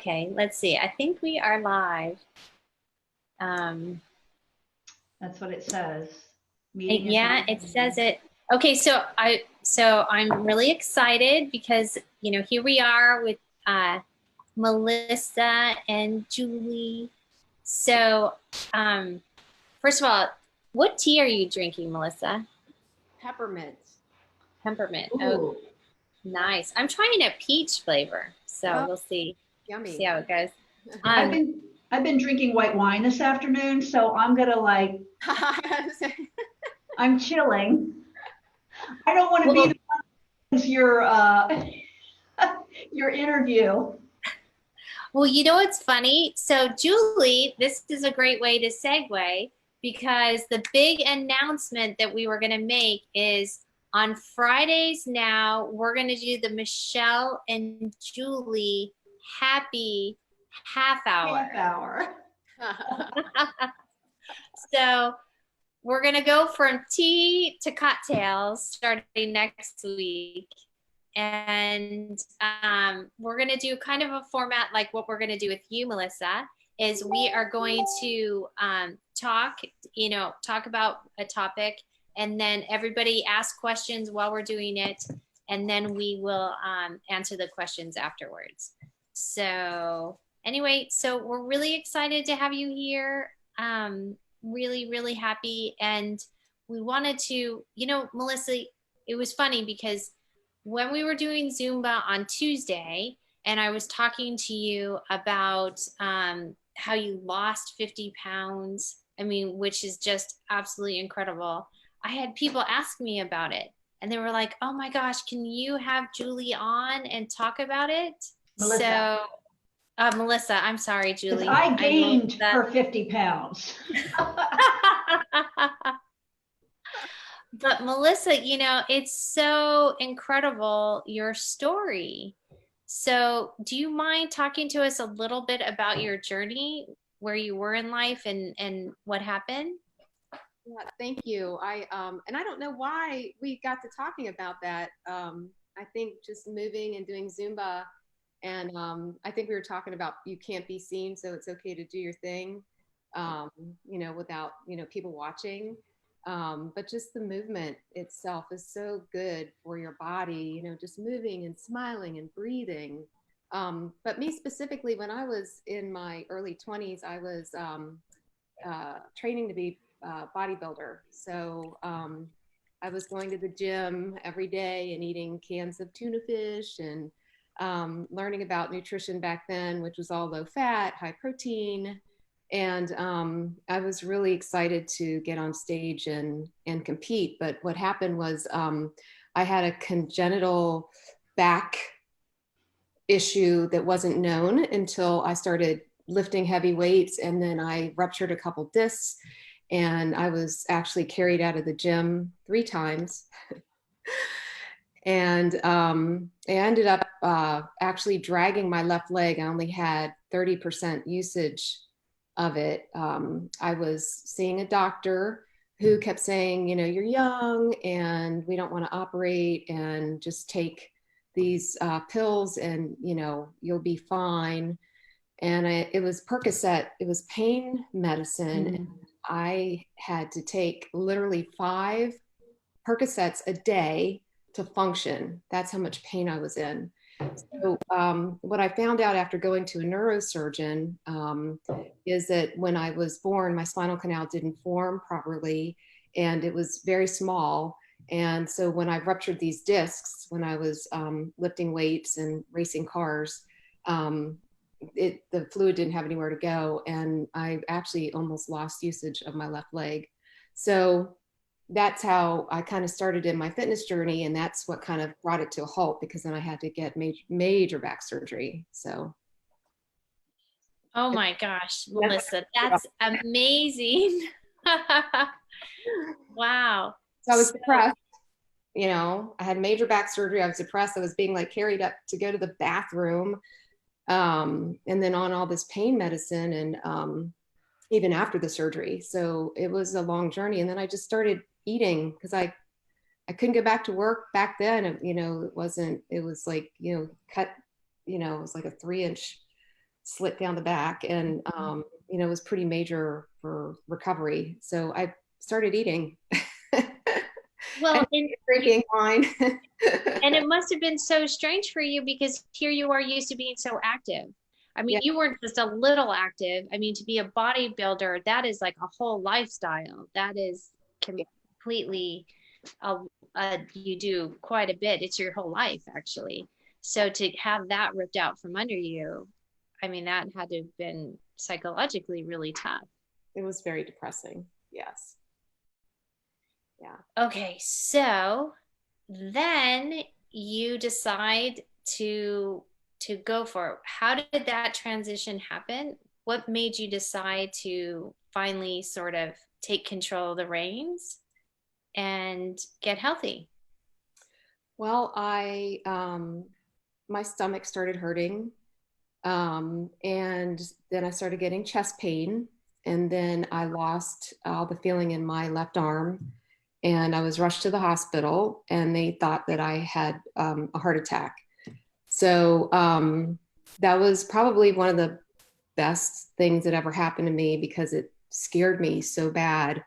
Okay, let's see. I think we are live. That's what it says. Meeting is Yeah, it says it. Okay, so I'm really excited because here we are with Melissa and Julie. So first of all, what tea are you drinking, Melissa? Peppermint. Peppermint. Oh, Ooh. nice. I'm trying a peach flavor, so we'll see. Yummy. See how it goes. I've been drinking white wine this afternoon, so I'm gonna I'm chilling. I don't want to be the one who's your interview. Well, you know what's funny? So, Julie, this is a great way to segue because the big announcement that we were going to make is on Fridays now, we're going to do the Michelle and Julie happy half hour. Half hour. So, we're going to go from tea to cocktails starting next week. And we're going to do kind of a format like what we're going to do with you, Melissa, is we are going to talk about a topic, and then everybody ask questions while we're doing it, and then we will answer the questions afterwards. So anyway, so we're really excited to have you here. Really, really happy. And we wanted to, Melissa, it was funny because when we were doing Zumba on Tuesday, and I was talking to you about how you lost 50 pounds, which is just absolutely incredible. I had people ask me about it, and they were like, oh my gosh, can you have Julie on and talk about it? Melissa. So, Melissa, I'm sorry, Julie. I gained her 50 pounds. But Melissa, it's so incredible, your story. So do you mind talking to us a little bit about your journey, where you were in life and what happened? Yeah, thank you. And I don't know why we got to talking about that. I think just moving and doing Zumba, and I think we were talking about you can't be seen, so it's okay to do your thing, without, people watching. But just the movement itself is so good for your body, just moving and smiling and breathing. But me specifically, when I was in my early 20s, I was training to be a bodybuilder. So I was going to the gym every day and eating cans of tuna fish and learning about nutrition back then, which was all low fat, high protein. And I was really excited to get on stage and compete. But what happened was I had a congenital back issue that wasn't known until I started lifting heavy weights. And then I ruptured a couple discs, and I was actually carried out of the gym 3 times. And I ended up actually dragging my left leg. I only had 30% usage of it. I was seeing a doctor who kept saying, you're young and we don't want to operate, and just take these pills and, you'll be fine. And it was Percocet, it was pain medicine. Mm. And I had to take literally 5 Percocets a day to function. That's how much pain I was in. So what I found out after going to a neurosurgeon is that when I was born, my spinal canal didn't form properly, and it was very small. And so when I ruptured these discs, when I was lifting weights and racing cars, the fluid didn't have anywhere to go, and I actually almost lost usage of my left leg. So that's how I kind of started in my fitness journey, and that's what kind of brought it to a halt, because then I had to get major back surgery. So Oh my gosh, Melissa, that's amazing. Wow. So I was depressed. I had major back surgery. I was depressed. I was being carried up to go to the bathroom, and then on all this pain medicine, and even after the surgery. So it was a long journey. And then I just started eating because I couldn't go back to work back then. It was cut, it was like a 3-inch slit down the back, and you know, it was pretty major for recovery. So I started eating. Well, And drinking wine. and it must have been so strange for you because here you are used to being so active. I mean, Yeah. you weren't just a little active. I mean, to be a bodybuilder, that is like a whole lifestyle. That is completely, you do quite a bit. It's your whole life, actually. So to have that ripped out from under you, I mean, that had to have been psychologically really tough. It was very depressing. Yes. Yeah. Okay, so then you decide to go for it. How did that transition happen? What made you decide to finally sort of take control of the reins and get healthy? Well, my stomach started hurting. And then I started getting chest pain. And then I lost all the feeling in my left arm. And I was rushed to the hospital, and they thought that I had a heart attack. So that was probably one of the best things that ever happened to me, because it scared me so bad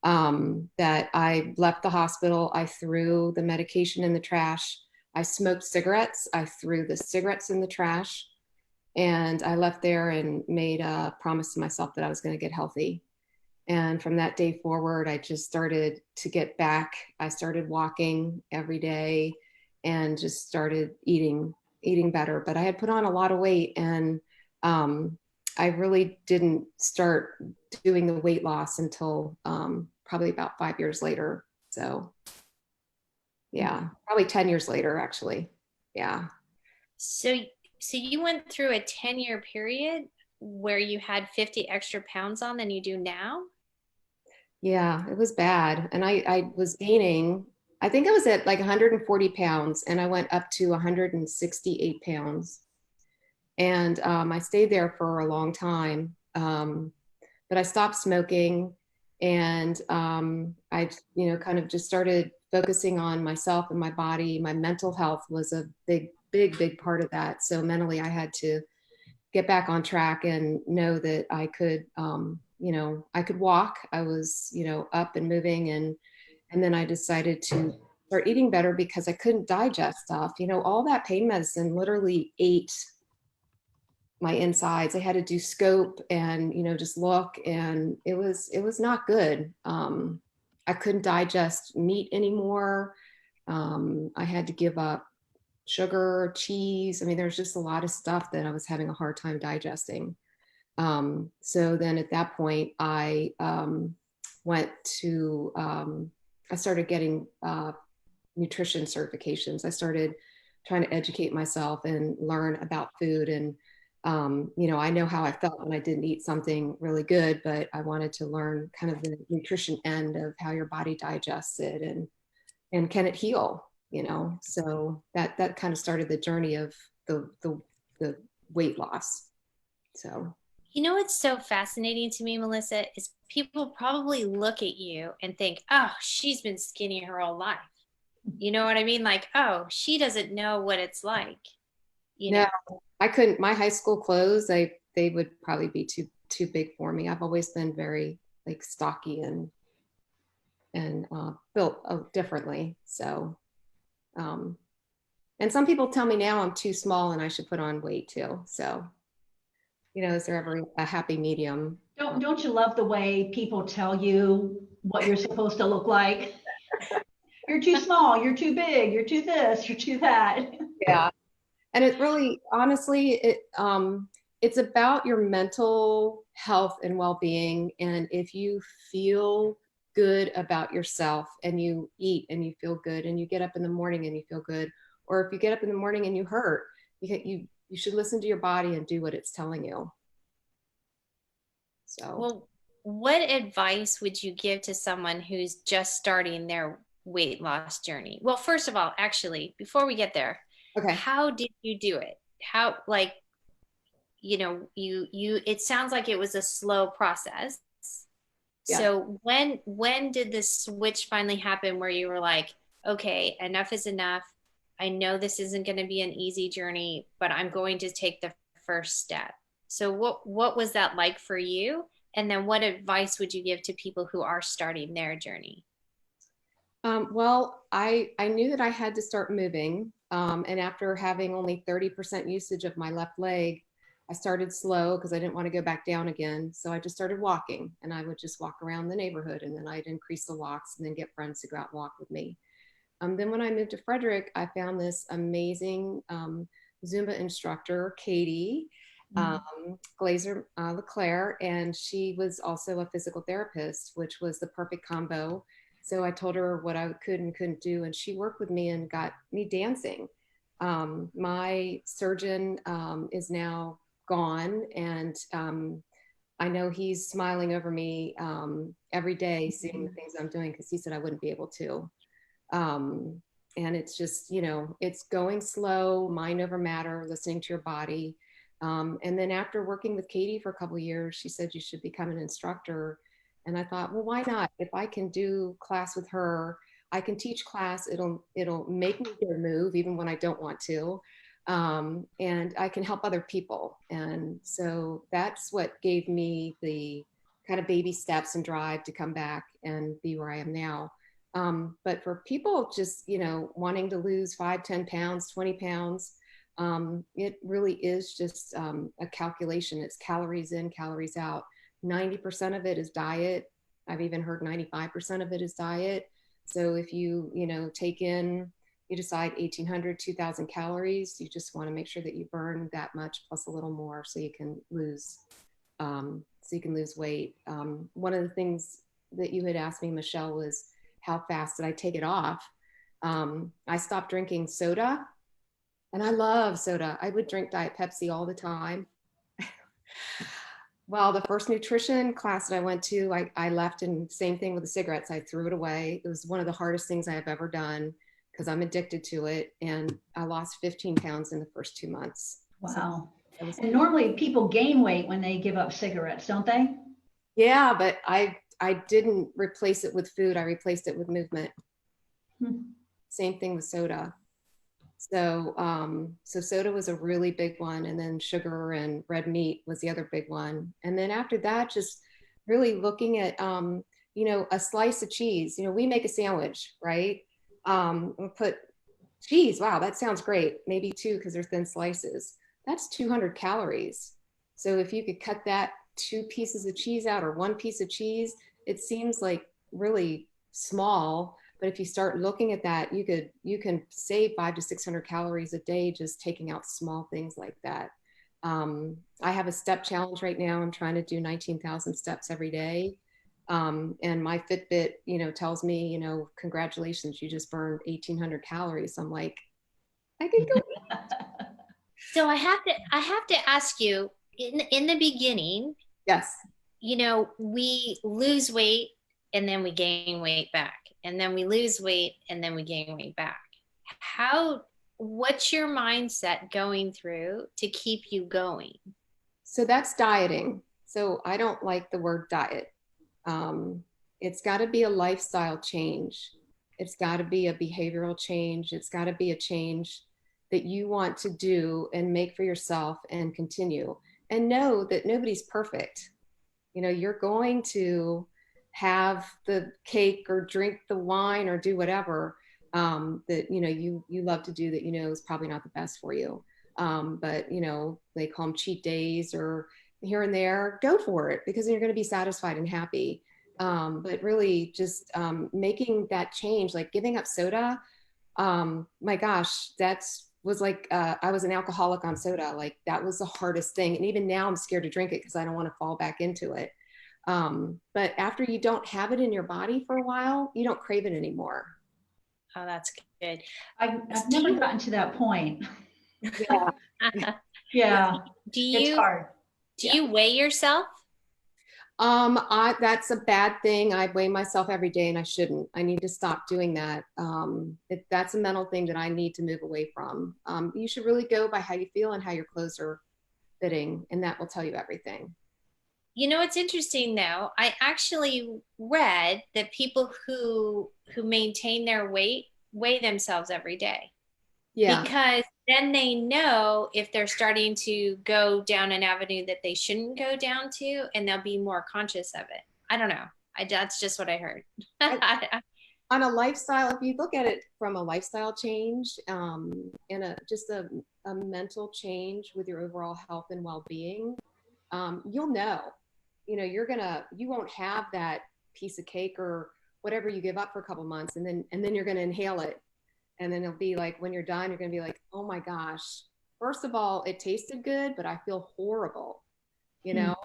that I left the hospital. I threw the medication in the trash. I smoked cigarettes. I threw the cigarettes in the trash. And I left there and made a promise to myself that I was going to get healthy. And from that day forward, I just started to get back. I started walking every day and just started eating better. But I had put on a lot of weight, and I really didn't start doing the weight loss until probably about 5 years later. So yeah, probably 10 years later, actually. Yeah. So so you went through a 10-year period where you had 50 extra pounds on than you do now? Yeah, it was bad. And I was gaining, I think I was at like 140 pounds, and I went up to 168 pounds. And I stayed there for a long time. But I stopped smoking, and I, you know, kind of just started focusing on myself and my body. My mental health was a big part of that. So mentally, I had to get back on track and know that I could, you know, I could walk. I was, you know, up and moving, and then I decided to start eating better because I couldn't digest stuff. You know, all that pain medicine literally ate my insides. I had to do scope and, you know, just look, and it was not good. I couldn't digest meat anymore. I had to give up sugar, cheese. I mean, there's just a lot of stuff that I was having a hard time digesting. So then at that point, I went to, I started getting nutrition certifications. I started trying to educate myself and learn about food. And, you know, I know how I felt when I didn't eat something really good, but I wanted to learn kind of the nutrition end of how your body digests it, and can it heal, you know? So that kind of started the journey of the weight loss. So You know what's so fascinating to me, Melissa, is people probably look at you and think, oh, she's been skinny her whole life. You know what I mean? Like, oh, she doesn't know what it's like. You no, know, I couldn't. My high school clothes, they would probably be too big for me. I've always been very like stocky and built differently. So, um, and some people tell me now I'm too small and I should put on weight too. So, you know, is there ever a happy medium? Don't you love the way people tell you what you're supposed to look like? You're too small, you're too big, you're too this, you're too that. Yeah. And it really, honestly, it's about your mental health and well-being. And if you feel good about yourself, and you eat and you feel good, and you get up in the morning and you feel good, or if you get up in the morning and you hurt, you should listen to your body and do what it's telling you. So, well, what advice would you give to someone who's just starting their weight loss journey? Well, first of all, actually, before we get there, okay. how did you do it? How, like, you know, it sounds like it was a slow process. Yeah. So when did this switch finally happen where you were like, okay, enough is enough. I know this isn't going to be an easy journey, but I'm going to take the first step. So what was that like for you? And then what advice would you give to people who are starting their journey? Well, I knew that I had to start moving. And after having only 30% usage of my left leg, I started slow because I didn't want to go back down again. So I just started walking, and I would just walk around the neighborhood, and then I'd increase the walks and then get friends to go out and walk with me. Then when I moved to Frederick, I found this amazing Zumba instructor, Katie Glazer LeClaire, and she was also a physical therapist, which was the perfect combo. So I told her what I could and couldn't do, and she worked with me and got me dancing. My surgeon is now gone, and I know he's smiling over me every day, seeing the things I'm doing, because he said I wouldn't be able to. And it's just, it's going slow, mind over matter, listening to your body. And then after working with Katie for a couple of years, she said you should become an instructor. And I thought, well, why not? If I can do class with her, I can teach class. It'll make me go move even when I don't want to. And I can help other people. And so that's what gave me the kind of baby steps and drive to come back and be where I am now. But for people just, wanting to lose 5, 10 pounds, 20 pounds, it really is just a calculation. It's calories in, calories out. 90% of it is diet. I've even heard 95% of it is diet. So if you, take in, you decide 1,800, 2,000 calories, you just want to make sure that you burn that much plus a little more so you can lose, weight. One of the things that you had asked me, Michelle, was how fast did I take it off? I stopped drinking soda, and I love soda. I would drink Diet Pepsi all the time. Well, the first nutrition class that I went to, I left, and same thing with the cigarettes. I threw it away. It was one of the hardest things I have ever done because I'm addicted to it. And I lost 15 pounds in the first 2 months. Wow. So and normally people gain weight when they give up cigarettes, don't they? Yeah, but I didn't replace it with food. I replaced it with movement. Same thing with soda. So, so soda was a really big one, and then sugar and red meat was the other big one. And then after that, just really looking at, a slice of cheese. We make a sandwich, right? We'll put cheese. Wow, that sounds great. Maybe 2 because they're thin slices. That's 200 calories. So if you could cut that 2 pieces of cheese out or 1 piece of cheese, it seems like really small. But if you start looking at that, you can save 500 to 600 calories a day just taking out small things like that. I have a step challenge right now. I'm trying to do 19,000 steps every day. And my Fitbit, tells me, congratulations, you just burned 1,800 calories. I'm like, I can go. So I have to ask you, in the beginning, Yes. We lose weight and then we gain weight back, and then we lose weight and then we gain weight back. What's your mindset going through to keep you going? So that's dieting. So I don't like the word diet. It's got to be a lifestyle change. It's got to be a behavioral change. It's got to be a change that you want to do and make for yourself and continue. And know that nobody's perfect. You're going to have the cake or drink the wine or do whatever that you love to do that is probably not the best for you. But they call them cheat days or here and there. Go for it because you're going to be satisfied and happy. But really just making that change, like giving up soda. My gosh, was like I was an alcoholic on soda. Like that was the hardest thing. And even now I'm scared to drink it because I don't want to fall back into it. But after you don't have it in your body for a while, you don't crave it anymore. Oh, that's good. I've never gotten to that point. Yeah. Yeah. It's hard. Do you weigh yourself? That's a bad thing. I weigh myself every day and I shouldn't. I need to stop doing that. That's a mental thing that I need to move away from. You should really go by how you feel and how your clothes are fitting, and that will tell you everything. It's interesting though. I actually read that people who maintain their weight weigh themselves every day. Yeah. Because then they know if they're starting to go down an avenue that they shouldn't go down to, and they'll be more conscious of it. I don't know. That's just what I heard. On a lifestyle, if you look at it from a lifestyle change, and just a mental change with your overall health and well-being, you'll know, you won't have that piece of cake or whatever you give up for a couple months, and then you're going to inhale it. And then it'll be like, when you're done, you're going to be like, oh my gosh, first of all, it tasted good, but I feel horrible, and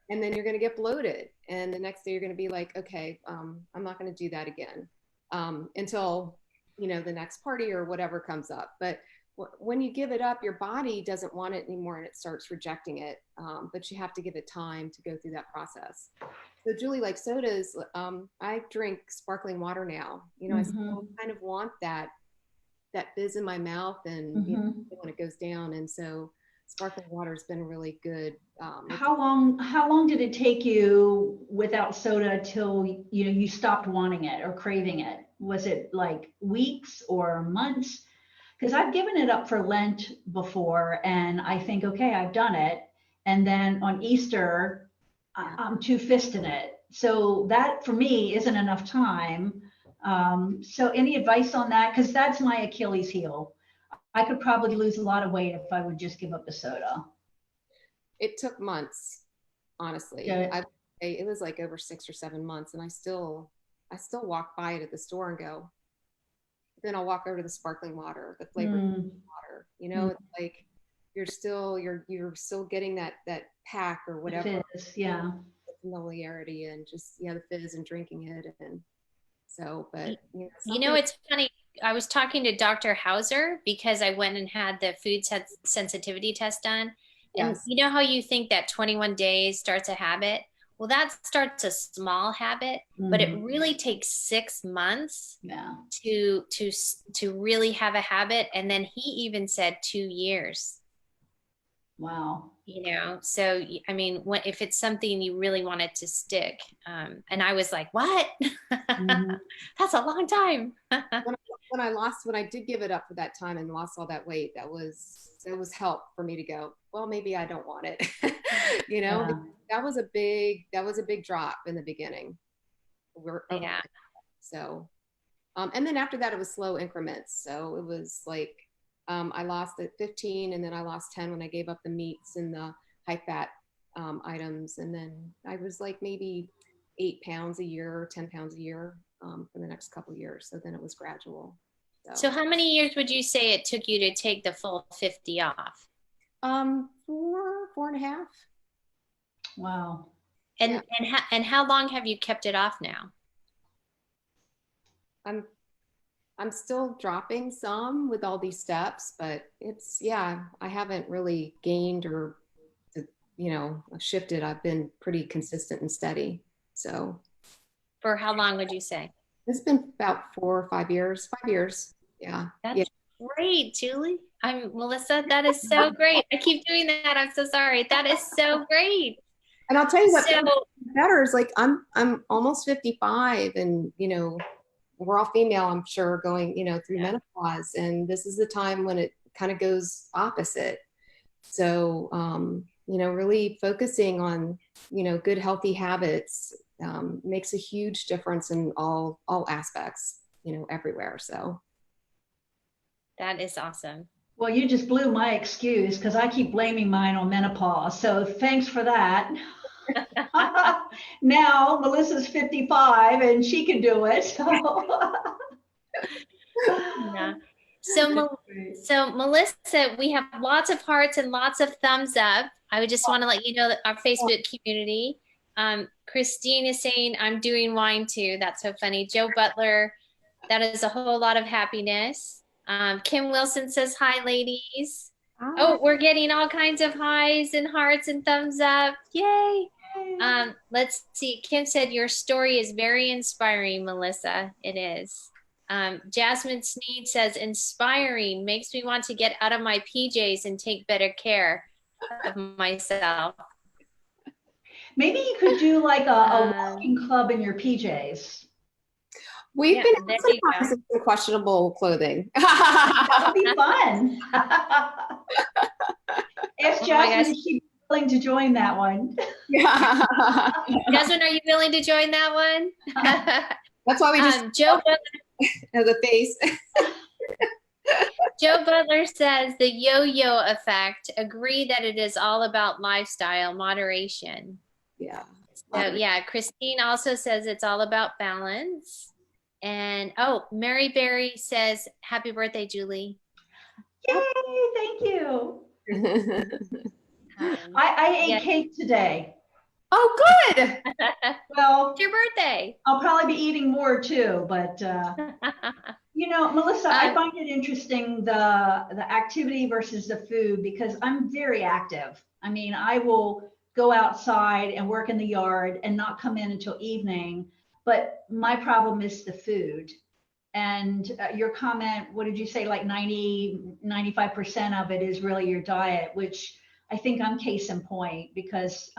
then you're going to get bloated. And the next day you're going to be like, okay, I'm not going to do that again, until, the next party or whatever comes up. But when you give it up, your body doesn't want it anymore and it starts rejecting it. But you have to give it time to go through that process. So Julie, like sodas, I drink sparkling water now. I still kind of want that fizz in my mouth, and when it goes down. And so sparkling water has been really good. How long did it take you without soda till you stopped wanting it or craving it? Was it like weeks or months? Because I've given it up for Lent before, and I think, okay, I've done it. And then on Easter, I'm two-fisting it. So that for me isn't enough time. So any advice on that? Because that's my Achilles heel. I could probably lose a lot of weight if I would just give up the soda. It took months, honestly. Yeah. It was like over 6 or 7 months, and I still walk by it at the store and go. Then I'll walk over to the sparkling water, the flavored water. It's like you're still getting that pack or whatever. Fizz, yeah. Familiarity and just the fizz and drinking it, and so. But it's funny. I was talking to Dr. Hauser because I went and had the food sensitivity test done. And you know how you think that 21 days starts a habit? Well, that starts a small habit, but it really takes 6 months to really have a habit. And then he even said 2 years. Wow. So, I mean, if it's something you really wanted to stick, and I was like, what? That's a long time. when I did give it up for that time and lost all that weight, that was help for me to go, well, maybe I don't want it. That was a big drop in the beginning. So, and then after that, it was slow increments. So it was like, I lost at 15, and then I lost 10 when I gave up the meats and the high fat items. And then I was like maybe 8 pounds a year, 10 pounds a year for the next couple of years. So then it was gradual. So how many years would you say it took you to take the full 50 off? 4.5. Wow. And how long have you kept it off now? I'm still dropping some with all these steps, but I haven't really gained or, shifted. I've been pretty consistent and steady. So. For how long would you say? It's been about 4 or 5 years. 5 years. Yeah. That's great, Julie. Melissa, that is so great. I keep doing that. I'm so sorry. That is so great. And I'll tell you what better is, like, I'm almost 55, and, we're all female, I'm sure, going, through menopause. And this is the time when it kind of goes opposite. So, really focusing on, good, healthy habits makes a huge difference in all aspects, everywhere. So. That is awesome. Well, you just blew my excuse because I keep blaming mine on menopause. So thanks for that. Now Melissa's 55 and she can do it. Yeah. So Melissa, we have lots of hearts and lots of thumbs up. I would just want to let you know that our Facebook community, Christine is saying, I'm doing wine too. That's so funny. Joe Butler, that is a whole lot of happiness. Kim Wilson says, hi, ladies. Hi. Oh, we're getting all kinds of highs and hearts and thumbs up. Yay. Let's see. Kim said, your story is very inspiring, Melissa. It is. Jasmine Sneed says, inspiring, makes me want to get out of my PJs and take better care of myself. Maybe you could do like a walking club in your PJs. We've Yeah, been there you sometimes go. in some questionable clothing. That would be fun. Ask Oh my Jasmine gosh. if she's willing to join that one. Yeah. Jasmine, are you willing to join that one? That's why we just Joe have the face. Joe Butler says the yo-yo effect. Agree that it is all about lifestyle, moderation. Yeah. So yeah, Christine also says it's all about balance. And oh, Mary Berry says, happy birthday, Julie. Yay, thank you. Um, I ate yeah. cake today. Oh, good. Well, It's your birthday. I'll probably be eating more too, but Melissa, I Um, find it interesting the activity versus the food because I'm very active. I mean, I will go outside and work in the yard and not come in until evening, but my problem is the food. And your comment, what did you say, like 95% of it is really your diet, which I think I'm case in point because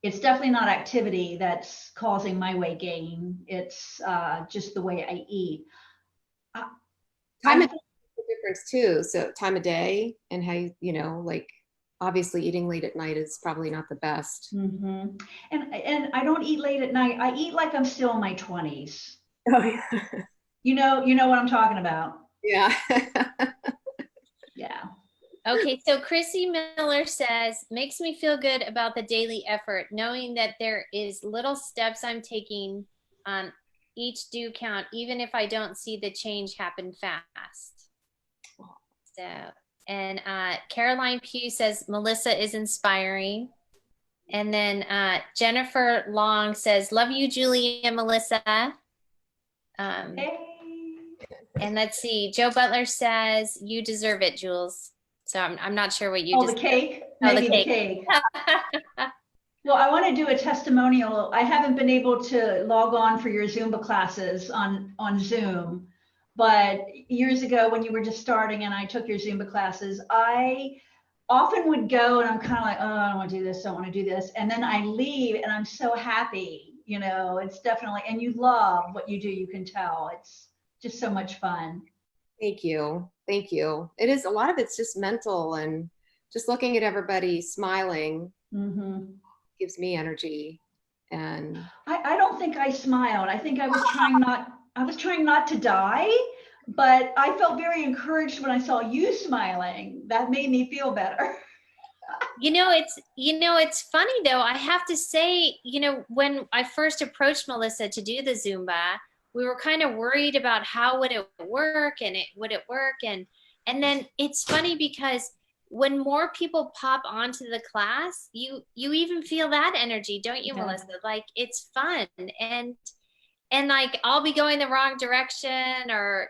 it's definitely not activity that's causing my weight gain. It's just the way I eat. Time I of day makes a difference too. So time of day and how like obviously eating late at night is probably not the best. Mm-hmm. And I don't eat late at night. I eat like I'm still in my 20s. Oh yeah. You know what I'm talking about. Yeah. Yeah. okay, so Chrissy Miller says, makes me feel good about the daily effort, knowing that there is little steps I'm taking on each do count, even if I don't see the change happen fast. So, and Caroline Pugh says, Melissa is inspiring. And then Jennifer Long says, love you, Julie and Melissa. Hey. And let's see, Joe Butler says, you deserve it, Jules. So I'm not sure what you Oh, just the cake? Oh, Maybe the the cake. Well, I want to do a testimonial. I haven't been able to log on for your Zumba classes on Zoom, but years ago when you were just starting and I took your Zumba classes, I often would go and I'm kind of like, oh, I don't want to do this, I don't want to do this. And then I leave and I'm so happy, it's definitely, and you love what you do, you can tell. It's just so much fun. Thank you. Thank you. It is a lot of it's just mental and just looking at everybody smiling gives me energy. And I don't think I smiled. I think I was trying not to die, but I felt very encouraged when I saw you smiling. That made me feel better. It's funny though. I have to say, when I first approached Melissa to do the Zumba, we were kind of worried about how would it work and would it work and then it's funny because when more people pop onto the class, you even feel that energy, don't you, Yeah. Melissa? Like it's fun and like I'll be going the wrong direction or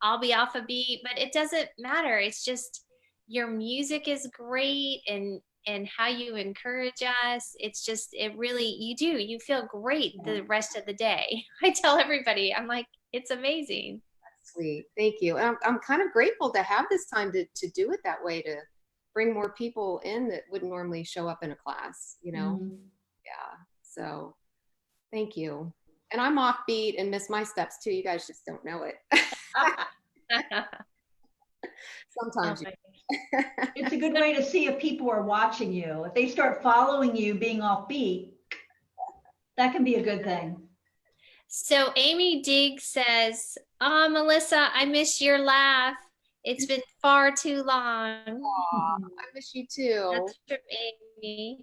I'll be off a beat, but it doesn't matter. It's just your music is great and how you encourage us. It's just you feel great the rest of the day. I tell everybody, I'm like, it's amazing. that's sweet. Thank you. And I'm kind of grateful to have this time to do it that way, to bring more people in that wouldn't normally show up in a class, Yeah. So thank you. And I'm offbeat and miss my steps too. You guys just don't know it. Sometimes. It's a good way to see if people are watching you. If they start following you being offbeat, that can be a good thing. So Amy Digg says, oh, Melissa, I miss your laugh. It's been far too long. Aww, I miss you too. That's from Amy.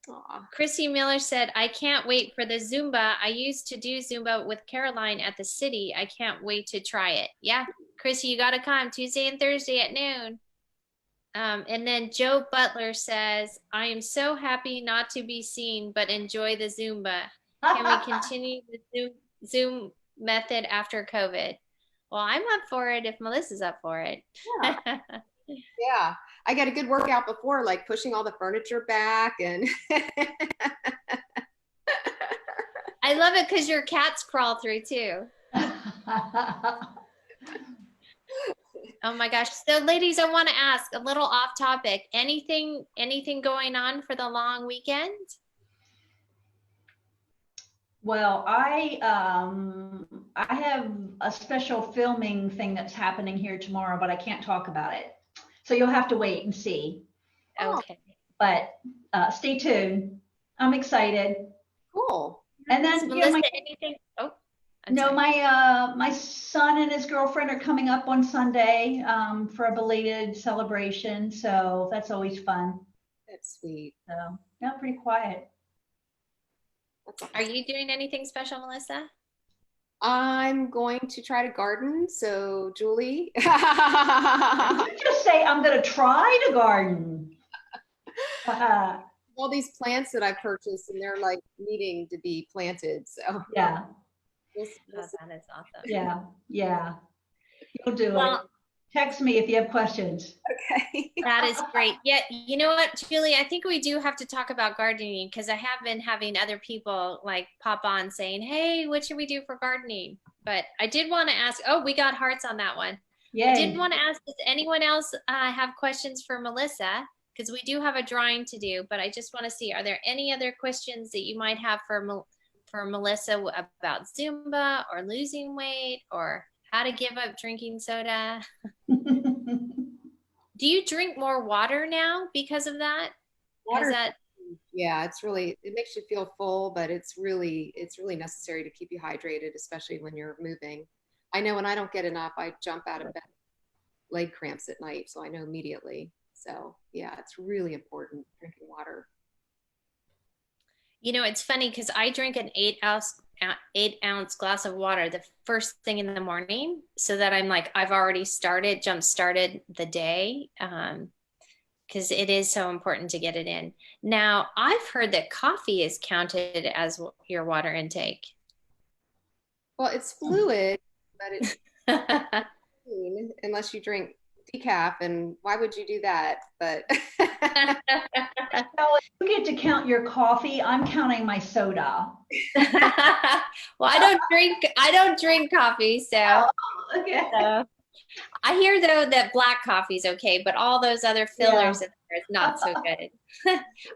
Aww. Chrissy Miller said, I can't wait for the Zumba. I used to do Zumba with Caroline at the city. I can't wait to try it. Yeah, Chrissy, you got to come Tuesday and Thursday at noon. And then Joe Butler says, I am so happy not to be seen, but enjoy the Zumba. Can we continue the Zoom method after COVID? Well, I'm up for it if Melissa's up for it. Yeah. Yeah. I got a good workout before, like pushing all the furniture back and I love it because your cats crawl through too. Oh my gosh. So ladies, I want to ask a little off topic. Anything going on for the long weekend? Well, I have a special filming thing that's happening here tomorrow, but I can't talk about it. So you'll have to wait and see. Oh, Okay. But stay tuned. I'm excited. cool. And then Melissa, anything? Oh, I'm no, sorry. my son and his girlfriend are coming up on Sunday for a belated celebration. So that's always fun. That's sweet. So yeah, pretty quiet. That's awesome. Are you doing anything special, Melissa? I'm going to try to garden. So Julie. You just say I'm going to try to garden. All these plants that I purchased and they're like needing to be planted. So Yeah, Oh, that is awesome. yeah. You'll do it. Well, Text me if you have questions. okay. that is great. Yeah, you know what, Julie, I think we do have to talk about gardening because I have been having other people like pop on saying, hey, what should we do for gardening? But I did want to ask, oh, we got hearts on that one. Yay. I did want to ask, does anyone else have questions for Melissa? Because we do have a drawing to do, but I just want to see, are there any other questions that you might have for Melissa about Zumba or losing weight or how to give up drinking soda? Do you drink more water now because of that? Water, yeah, it makes you feel full, but it's really necessary to keep you hydrated, especially when you're moving. I know when I don't get enough, I jump out of bed, leg cramps at night, so I know immediately. So yeah, it's really important drinking water. You know, it's funny because I drink an 8-ounce glass of water the first thing in the morning so that I'm like, I've already jump started the day. Because it is so important to get it in. Now, I've heard that coffee is counted as your water intake. Well, it's fluid, but it's clean unless you drink decaf, and why would you do that? But You get to count your coffee. I'm counting my soda. Well, I don't drink coffee, so. Oh, okay. So. I hear though that black coffee is okay, but all those other fillers in there is not so good.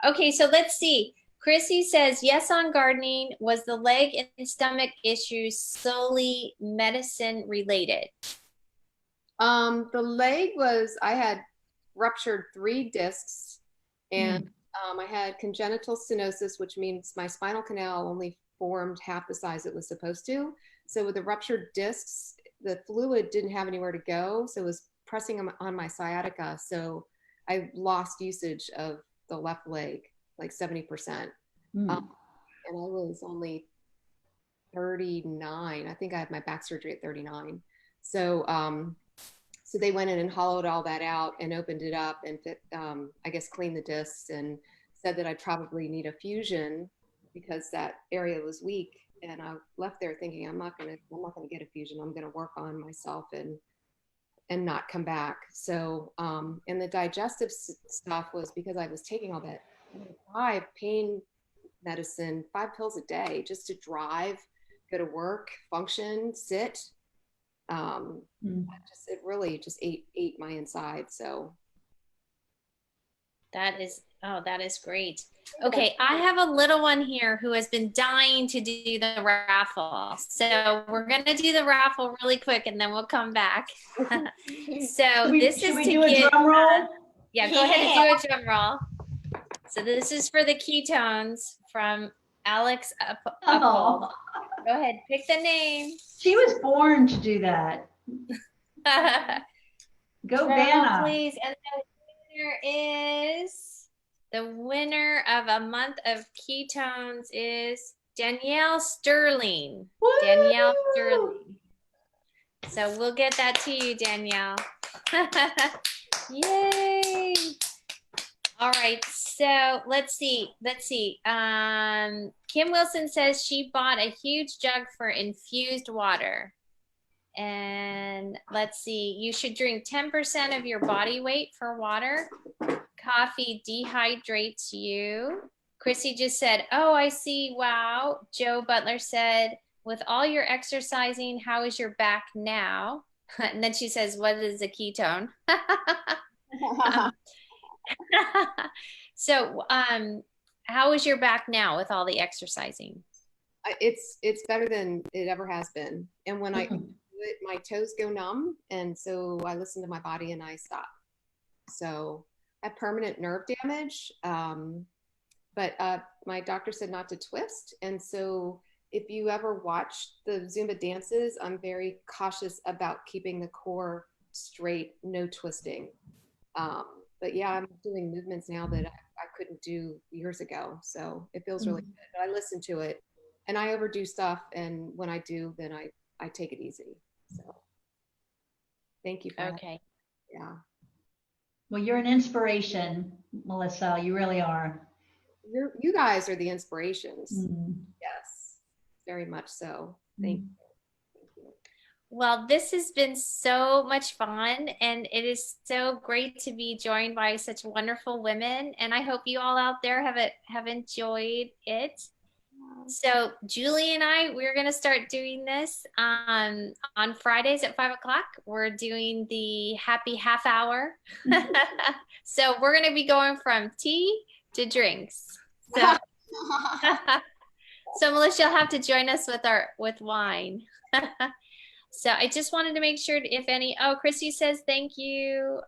Okay, so let's see. Chrissy says, yes on gardening. Was the leg and stomach issues solely medicine related? The leg I had ruptured 3 discs and I had congenital stenosis, which means my spinal canal only formed half the size it was supposed to. So with the ruptured discs, the fluid didn't have anywhere to go. So it was pressing on my sciatica. So I lost usage of the left leg, like 70%. And I was only 39. I think I had my back surgery at 39. So, so they went in and hollowed all that out and opened it up and I guess cleaned the discs and said that I probably need a fusion because that area was weak. And I left there thinking I'm not gonna get a fusion. I'm gonna work on myself and not come back. So and the digestive stuff was because I was taking all that 5 pain medicine, 5 pills a day just to drive, go to work, function, sit. It really just ate my inside. So that is great. Okay, I have a little one here who has been dying to do the raffle. So we're going to do the raffle really quick and then we'll come back. So this is to do a drum roll? Yeah, go ahead and do a drum roll. So this is for the ketones from Alex Uphold. Go ahead, pick the name. She was born to do that. Go Vanna. Please. And the winner of a month of ketones is Danielle Sterling. Woo! Danielle Sterling. So we'll get that to you, Danielle. Yay. All right, so let's see. Kim Wilson says she bought a huge jug for infused water. And let's see, you should drink 10% of your body weight for water. Coffee dehydrates you. Chrissy just said, oh, I see, wow. Joe Butler said, with all your exercising, how is your back now? And then she says, what is a ketone? So how is your back now with all the exercising? It's better than it ever has been. And when I do it, my toes go numb, and so I listen to my body and I stop. So I have permanent nerve damage, but my doctor said not to twist, and so if you ever watch the Zumba dances, I'm very cautious about keeping the core straight, no twisting. But yeah, I'm doing movements now that I couldn't do years ago. So it feels really good. But I listen to it and I overdo stuff. And when I do, then I take it easy. So thank you for Okay. Yeah. Well, you're an inspiration, Melissa. You really are. You guys are the inspirations. Mm. Yes, very much so. Thank you. Well, this has been so much fun, and it is so great to be joined by such wonderful women. And I hope you all out there have enjoyed it. So Julie and I, we're going to start doing this on Fridays at 5 o'clock. We're doing the happy half hour. So we're going to be going from tea to drinks. So, so Melissa, you'll have to join us with wine. So I just wanted to make sure if Christy says thank you.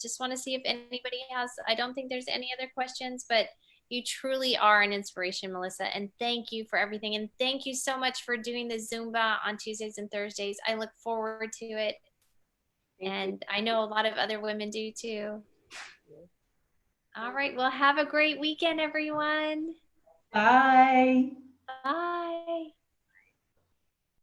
Just want to see if anybody has, I don't think there's any other questions, but you truly are an inspiration, Melissa. And thank you for everything. And thank you so much for doing the Zumba on Tuesdays and Thursdays. I look forward to it. And I know a lot of other women do too. All right. Well, have a great weekend, everyone. Bye. Bye.